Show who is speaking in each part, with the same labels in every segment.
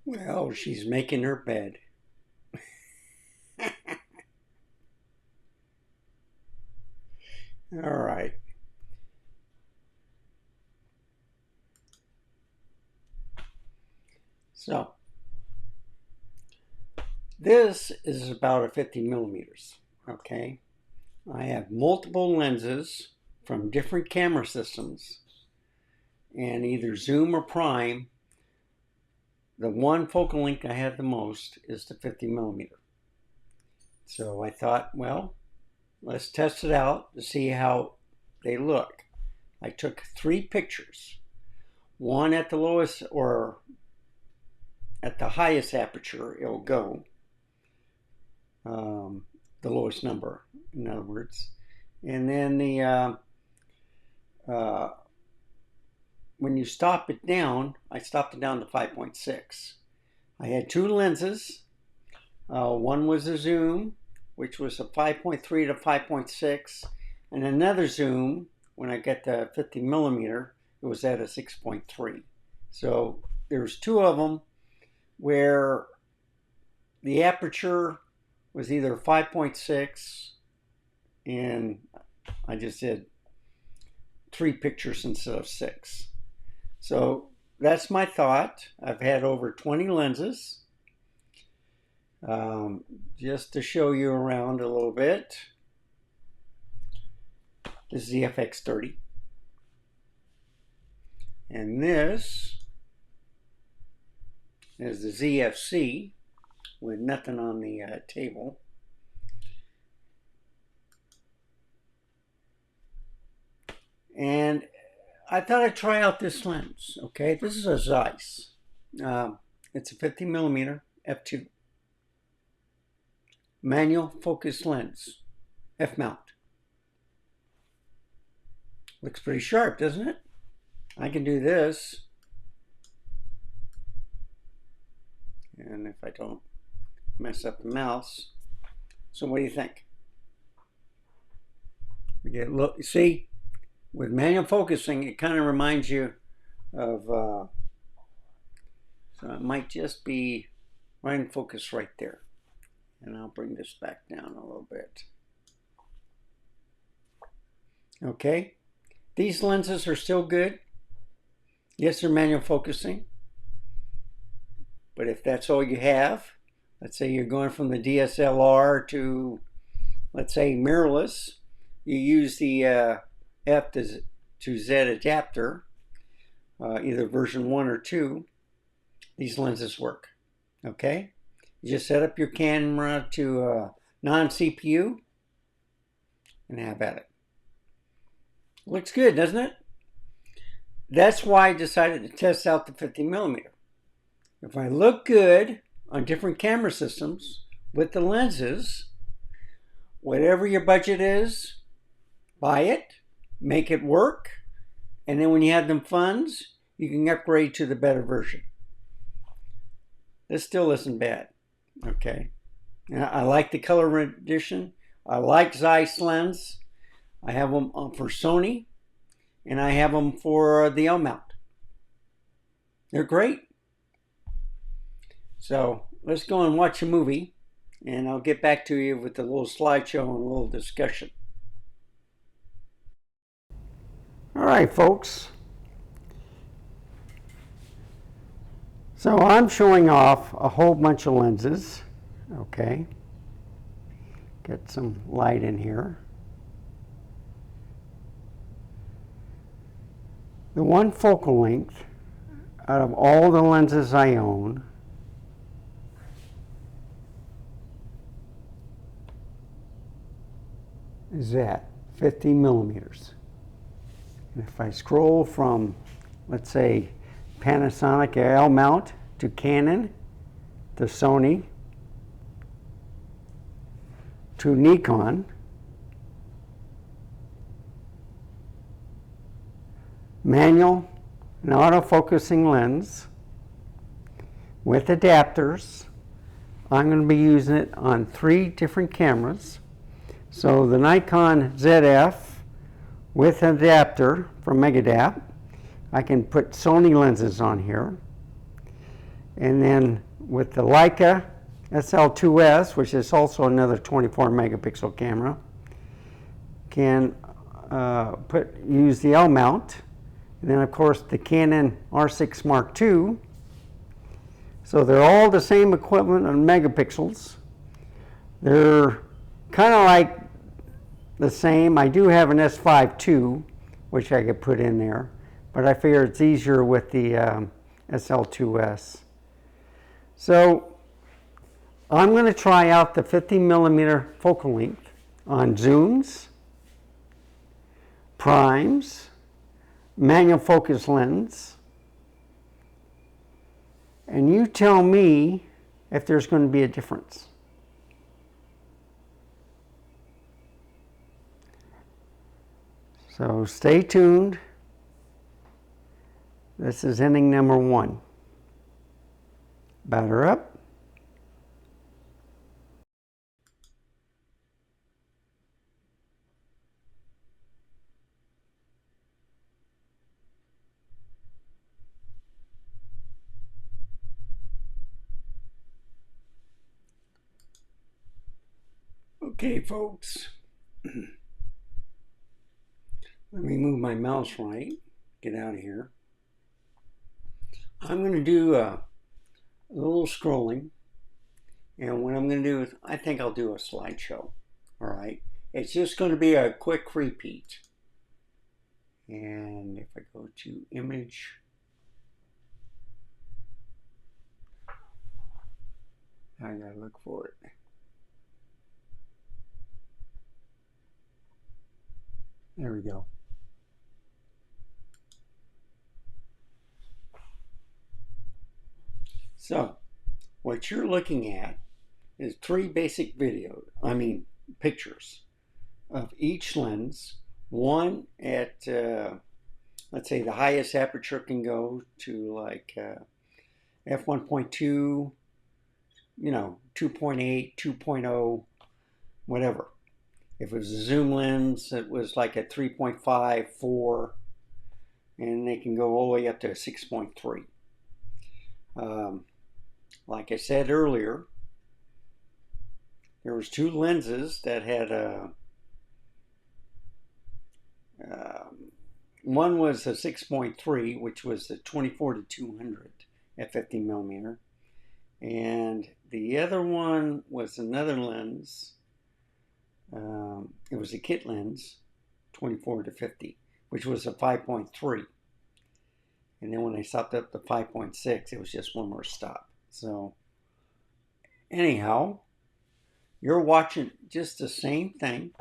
Speaker 1: Well, she's making her bed. All right. So this is about a 50 millimeters. Okay. I have multiple lenses from different camera systems, and either zoom or prime. The one focal length I have the most is the 50 millimeter. So I thought, well, let's test it out to see how they look. I took 3 pictures, one at the lowest or at the highest aperture it'll go, the lowest number, in other words. And then when you stop it down, I stopped it down to 5.6. I had 2 lenses. One was a zoom, which was a 5.3 to 5.6, and another zoom, when I got the 50 millimeter, it was at a 6.3. So there's 2 of them where the aperture was either 5.6, and I just did 3 pictures instead of 6. So that's my thought. I've had over 20 lenses. Just to show you around a little bit. This is the FX30. And this is the ZFC with nothing on the table. And I thought I'd try out this lens. Okay, this is a Zeiss. It's a 50 millimeter f2. Manual focus lens, f-mount. Looks pretty sharp, doesn't it? I can do this. And if I don't mess up the mouse. So what do you think? We get look. See, with manual focusing, it kind of reminds you of. So it might just be right in focus right there. And I'll bring this back down a little bit. Okay, these lenses are still good. Yes, they're manual focusing. But if that's all you have, let's say you're going from the DSLR to, let's say, mirrorless, you use the F to Z adapter, either version 1 or 2, these lenses work. Okay? You just set up your camera to non-CPU and have at it. Looks good, doesn't it? That's why I decided to test out the 50 millimeter. If I look good on different camera systems with the lenses, whatever your budget is, buy it, make it work, and then when you have them funds, you can upgrade to the better version. This still isn't bad. Okay, I like the color edition. I like Zeiss lens. I have them for Sony, and I have them for the L mount. They're great. So let's go and watch a movie, and I'll get back to you with a little slideshow and a little discussion. All right, folks. So I'm showing off a whole bunch of lenses. Okay. Get some light in here. The one focal length out of all the lenses I own is at 50 millimeters. And if I scroll from, let's say, Panasonic L mount to Canon to Sony to Nikon, manual and autofocusing lens with adapters. I'm going to be using it on 3 different cameras. So the Nikon ZF with adapter from Megadap. I can put Sony lenses on here. And then with the Leica SL2S, which is also another 24 megapixel camera, can use the L mount. And then of course the Canon R6 Mark II. So they're all the same equivalent of megapixels. They're kind of like the same. I do have an S5 II, which I could put in there, but I figure it's easier with the SL2S. So I'm going to try out the 50 millimeter focal length on zooms, primes, manual focus lens, and you tell me if there's going to be a difference. So stay tuned. This is inning number 1. Batter up. Okay, folks. Let me move my mouse right. Get out of here. I'm going to do a little scrolling. And what I'm going to do is, I think I'll do a slideshow. All right. It's just going to be a quick repeat. And if I go to image, I gotta look for it. There we go. So, what you're looking at is 3 basic pictures of each lens. One at, let's say the highest aperture can go to like f1.2, 2.8, 2.0, whatever. If it was a zoom lens, it was like a 3.5, 4, and they can go all the way up to a 6.3. Like I said earlier, there was 2 lenses that had one was a 6.3, which was the 24-200 at 50 millimeter, and the other one was another lens. It was a kit lens, 24-50, which was a 5.3. And then when I stopped up to 5.6, it was just one more stop. So anyhow, you're watching just the same thing.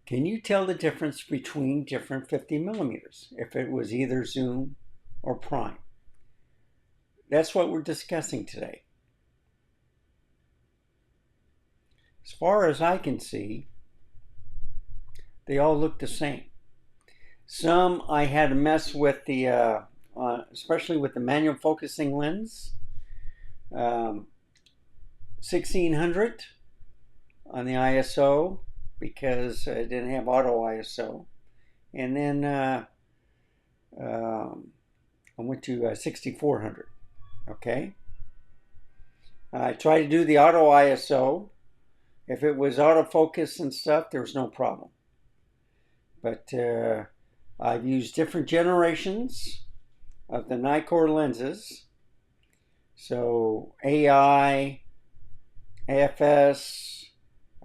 Speaker 1: Can you tell the difference between different 50 millimeters if it was either zoom or prime? That's what we're discussing today. As far as I can see, they all look the same. Some I had to mess with the, especially with the manual focusing lens, 1600 on the ISO because I didn't have auto ISO. And then I went to 6400, okay? I tried to do the auto ISO. If it was autofocus and stuff, there was no problem. But I've used different generations of the Nikon lenses. So AI, AFS,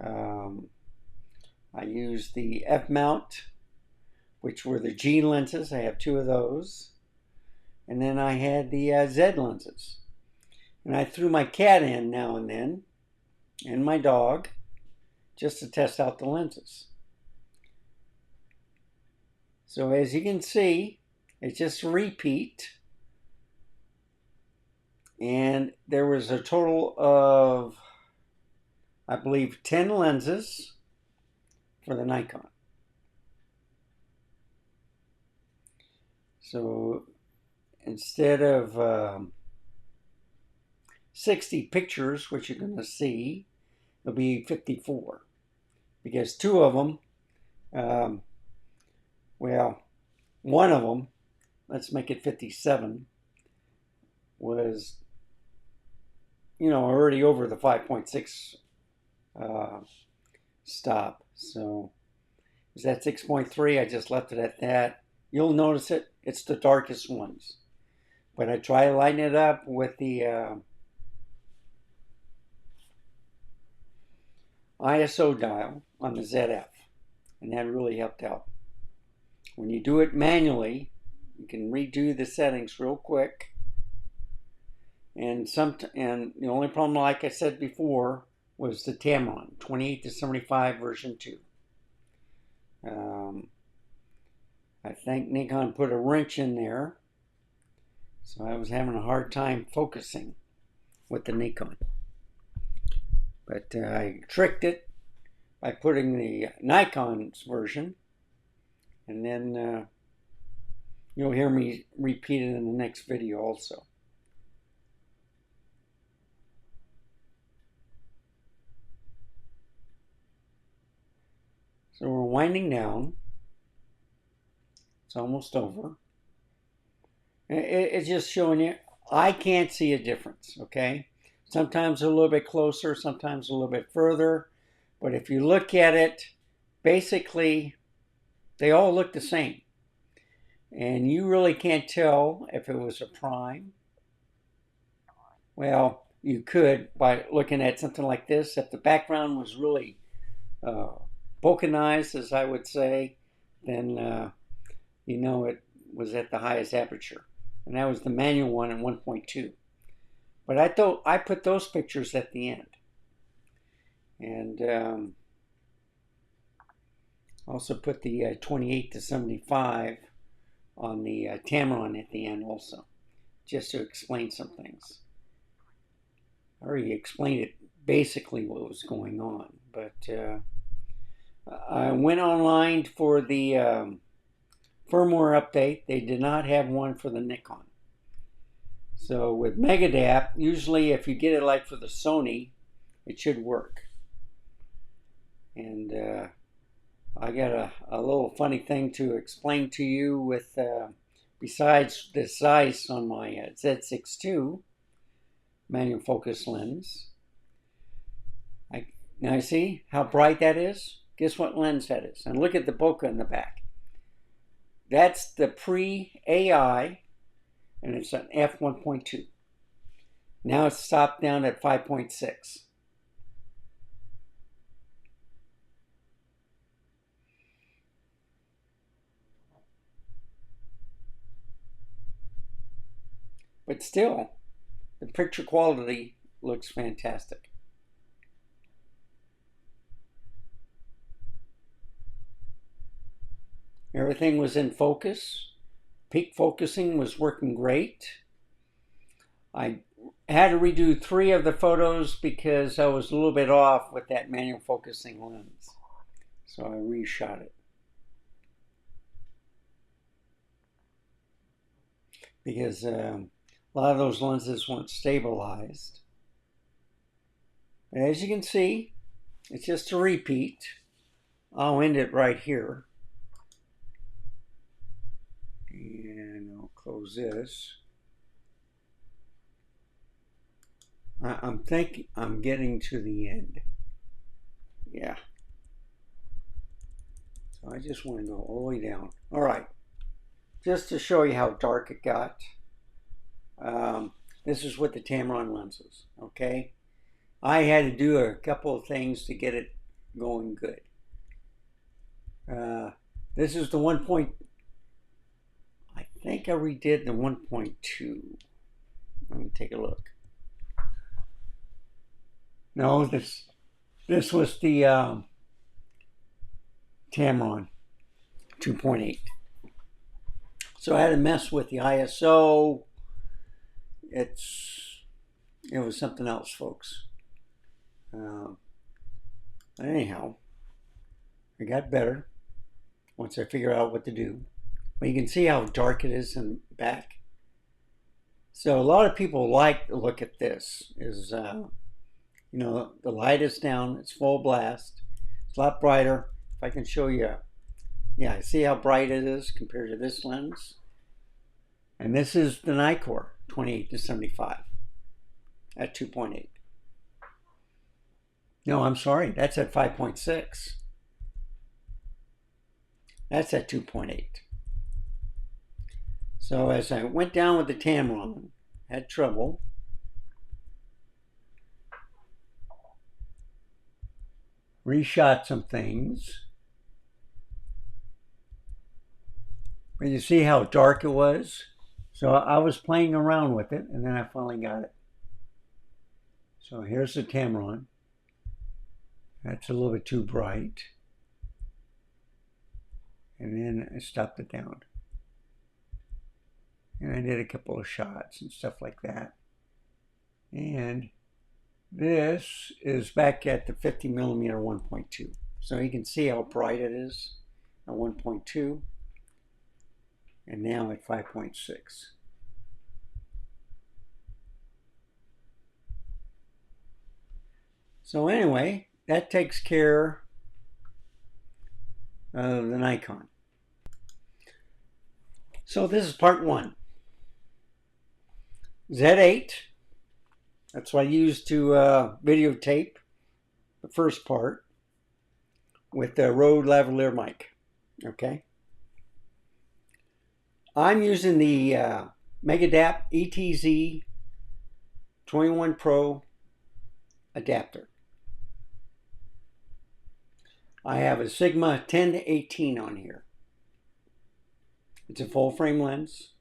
Speaker 1: I used the F mount, which were the G lenses. I have 2 of those. And then I had the Z lenses. And I threw my cat in now and then, and my dog, just to test out the lenses. So as you can see, it's just a repeat. And there was a total of, I believe, 10 lenses for the Nikon. So instead of 60 pictures, which you're going to see, it'll be 54. Because 2 of them, well, one of them, let's make it 57, was already over the 5.6 stop. So is that 6.3? I just left it at that. You'll notice it's the darkest ones. But I try to lighten it up with the ISO dial on the ZF. And that really helped out. When you do it manually, you can redo the settings real quick. And the only problem, like I said before, was the Tamron 28-75 version 2. I think Nikon put a wrench in there, so I was having a hard time focusing with the Nikon. But I tricked it by putting the Nikon's version, and then you'll hear me repeat it in the next video also. So we're winding down. It's almost over. It's just showing you, I can't see a difference, okay? Sometimes a little bit closer, sometimes a little bit further. But if you look at it, basically, they all look the same. And you really can't tell if it was a prime. Well, you could by looking at something like this. If the background was really balkanized, as I would say, then it was at the highest aperture. And that was the manual one at 1.2. But I put those pictures at the end. And also put the 28-75 on the Tamron at the end also, just to explain some things. I already explained it basically what was going on, but I went online for the firmware update. They did not have one for the Nikon. So with Megadap, usually if you get it like for the Sony, it should work. And I got a little funny thing to explain to you with, besides the size on my Z6 II manual focus lens. Now you see how bright that is? Guess what lens that is? And look at the bokeh in the back. That's the pre-AI, and it's an f1.2. Now it's stopped down at 5.6. But still, the picture quality looks fantastic. Everything was in focus. Peak focusing was working great. I had to redo 3 of the photos because I was a little bit off with that manual focusing lens. So I reshot it. Because a lot of those lenses weren't stabilized. But as you can see, it's just a repeat. I'll end it right here. And I'll close this. I'm thinking I'm getting to the end. Yeah. So I just want to go all the way down. All right. Just to show you how dark it got. This is with the Tamron lenses. Okay. I had to do a couple of things to get it going good. This is the 1. I think I redid the 1.2. Let me take a look. No, this was the Tamron 2.8. So I had to mess with the ISO. It was something else, folks. Anyhow, it got better once I figured out what to do. But you can see how dark it is in the back. So a lot of people like to look at this. The light is down, it's full blast. It's a lot brighter. If I can show you, yeah, see how bright it is compared to this lens. And this is the Nikon 28-75. at 2.8. No, I'm sorry, that's at 5.6. That's at 2.8. So as I went down with the Tamron, had trouble. Reshot some things. But you see how dark it was? So I was playing around with it, and then I finally got it. So here's the Tamron. That's a little bit too bright. And then I stopped it down. And I did a couple of shots and stuff like that. And this is back at the 50 millimeter 1.2. So you can see how bright it is at 1.2. And now at 5.6. So anyway, that takes care of the Nikon. So this is part one. Z8. That's what I used to videotape the first part with the Rode lavalier mic. Okay. I'm using the Megadapt ETZ 21 Pro adapter. I have a Sigma 10-18 on here. It's a full frame lens,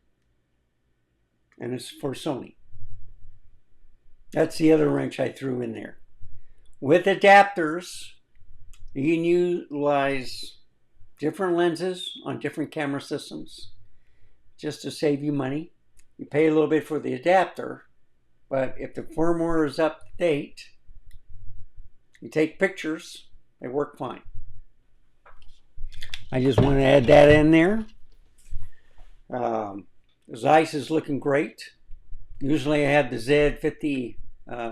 Speaker 1: and it's for Sony. That's the other wrench I threw in there. With adapters, you can utilize different lenses on different camera systems just to save you money. You pay a little bit for the adapter, but if the firmware is up to date, you take pictures, they work fine. I just want to add that in there. Zeiss is looking great. Usually I have the Z 50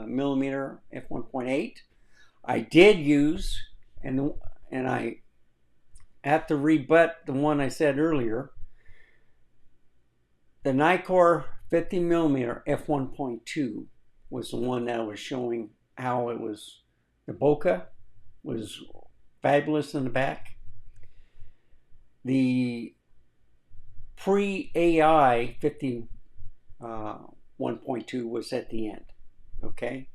Speaker 1: millimeter f1.8. I did use, and I have to rebut the one I said earlier, the Nikon 50 millimeter f1.2 was the one that was showing how it was, the bokeh was fabulous in the back. The pre-AI 50 1.2 was at the end. Okay,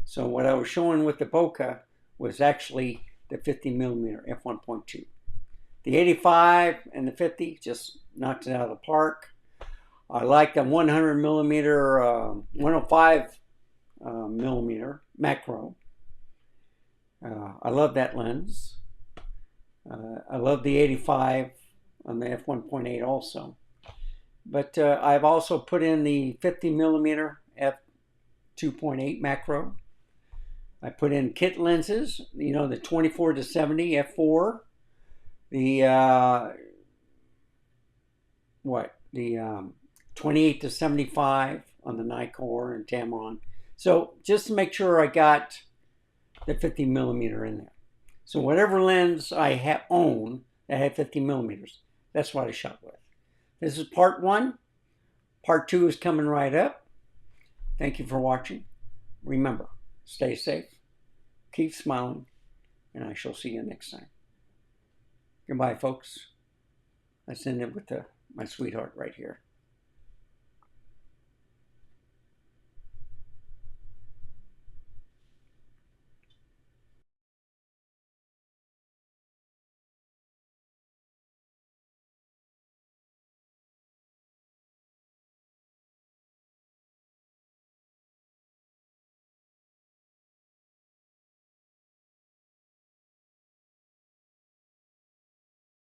Speaker 1: so what I was showing with the bokeh was actually the 50 millimeter f1.2. The 85 and the 50 just knocked it out of the park. I like the 100 millimeter, 105 millimeter macro. I love that lens. I love the 85 on the f1.8 also. But I've also put in the 50 millimeter f2.8 macro. I put in kit lenses, you know, the 24 to 70 f4, the 28 to 75 on the Nikon and Tamron. So just to make sure I got the 50 millimeter in there. So whatever lens I own that had 50 millimeters, that's what I shot with. This is part one. Part two is coming right up. Thank you for watching. Remember, stay safe, keep smiling, and I shall see you next time. Goodbye, folks. I send it with my sweetheart right here.